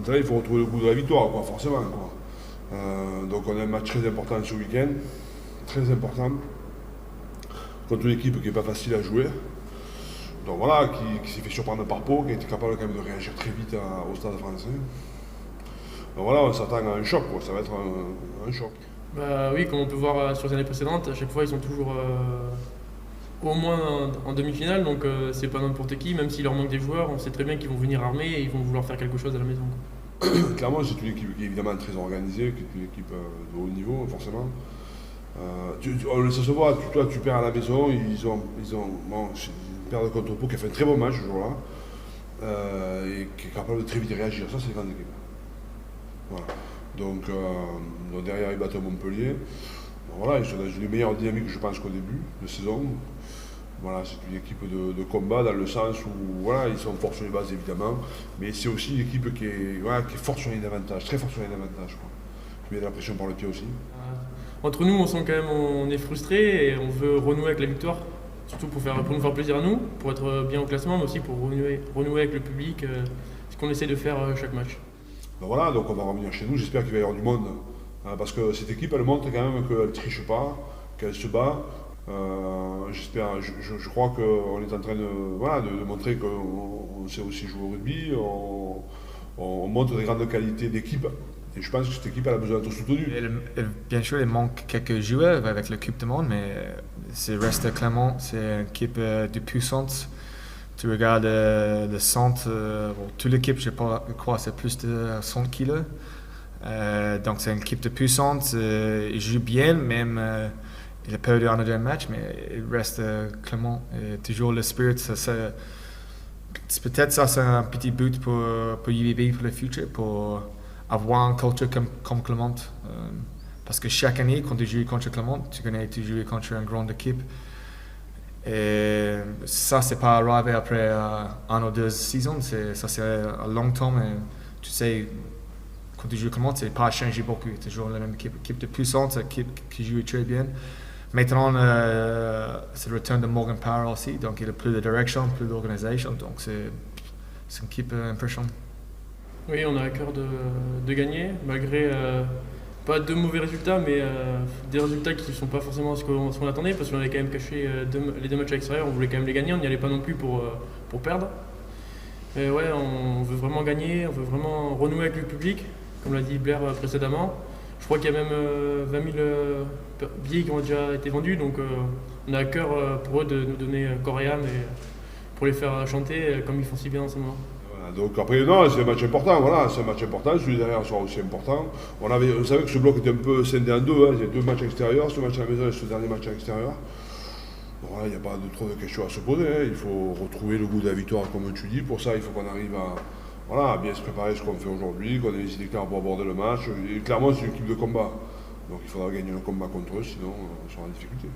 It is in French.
maintenant, il faut retrouver le goût de la victoire, quoi, forcément. Quoi. Donc on a un match très important ce week-end, très important, contre une équipe qui n'est pas facile à jouer. Donc voilà, qui s'est fait surprendre par Pau, qui a été capable quand même de réagir très vite au Stade français. Donc voilà, on s'attend à un choc, quoi. Ça va être un choc. Bah oui, comme on peut voir sur les années précédentes, à chaque fois ils sont toujours au moins en demi-finale, donc c'est pas n'importe qui, même s'il leur manque des joueurs, on sait très bien qu'ils vont venir armés et ils vont vouloir faire quelque chose à la maison. Clairement, c'est une équipe qui est évidemment très organisée, qui est une équipe de haut niveau, forcément. Ça se voit, toi tu perds à la maison, bon, ils perdent contre Pau qui a fait un très bon match ce jour-là, et qui est capable de très vite réagir. Ça, c'est une grande équipe. Voilà. Donc derrière, ils battent Montpellier. Donc, voilà, ils sont dans une meilleure dynamique, je pense, qu'au début de saison. Voilà, c'est une équipe de combat dans le sens où voilà, ils sont forts sur les bases évidemment, mais c'est aussi une équipe qui est forte sur les avantages, très forte sur les avantages. Qui met de la pression par le pied aussi. Entre nous, on sent quand même, on est frustré et on veut renouer avec la victoire, surtout pour nous faire plaisir à nous, pour être bien au classement, mais aussi pour renouer avec le public, ce qu'on essaie de faire chaque match. Ben voilà, donc on va revenir chez nous, j'espère qu'il va y avoir du monde, hein, parce que cette équipe, elle montre quand même qu'elle ne triche pas, qu'elle se bat. Je crois qu'on est en train de montrer qu'on sait aussi jouer au rugby, on montre des grandes qualités d'équipe, et je pense que cette équipe elle a besoin d'être soutenue. Bien sûr, il manque quelques joueurs avec l'équipe du monde, mais c'est reste Clermont, c'est une équipe de puissance. Tu regardes le centre, toute l'équipe, je crois, c'est plus de 100 kilos. Donc c'est une équipe de puissance, ils jouent bien, même. Il a perdu un deuxième match, mais il reste Clermont. Et toujours le spirit, peut-être ça c'est un petit but pour UBB pour le futur, pour avoir une culture comme Clermont. Parce que chaque année, quand tu joues contre Clermont, tu connais, tu joues contre une grande équipe. Et ça, c'est pas arrivé après un ou deux saisons, ça c'est un long temps, mais tu sais, quand tu joues Clermont, c'est pas changé beaucoup. C'est toujours la même équipe de puissance, équipe qui joue très bien. Maintenant, c'est le retour de Morgan Power aussi, donc il a plus de direction, plus d'organisation, donc c'est une équipe impressionnante. Oui, on a à cœur de gagner, malgré pas de mauvais résultats, mais des résultats qui ne sont pas forcément ce qu'on attendait, parce qu'on avait quand même caché les deux matchs à l'extérieur, on voulait quand même les gagner, on n'y allait pas non plus pour perdre. Mais ouais, on veut vraiment gagner, on veut vraiment renouer avec le public, comme l'a dit Blair précédemment. Je crois qu'il y a même 20 000 billets qui ont déjà été vendus, donc on a à cœur pour eux de nous donner corps et âme et pour les faire chanter comme ils font si bien en ce moment. Voilà, donc après, non, c'est un match important, voilà, c'est un match important, celui derrière sera aussi important. On savait que ce bloc était un peu scindé en deux, hein, il y a deux matchs extérieurs, ce match à la maison et ce dernier match à l'extérieur. Voilà, il n'y a pas trop de questions à se poser, hein. Il faut retrouver le goût de la victoire comme tu dis, pour ça il faut qu'on arrive à bien se préparer ce qu'on fait aujourd'hui, qu'on ait les idées claires pour aborder le match. Et clairement, c'est une équipe de combat. Donc il faudra gagner le combat contre eux, sinon on sera en difficulté.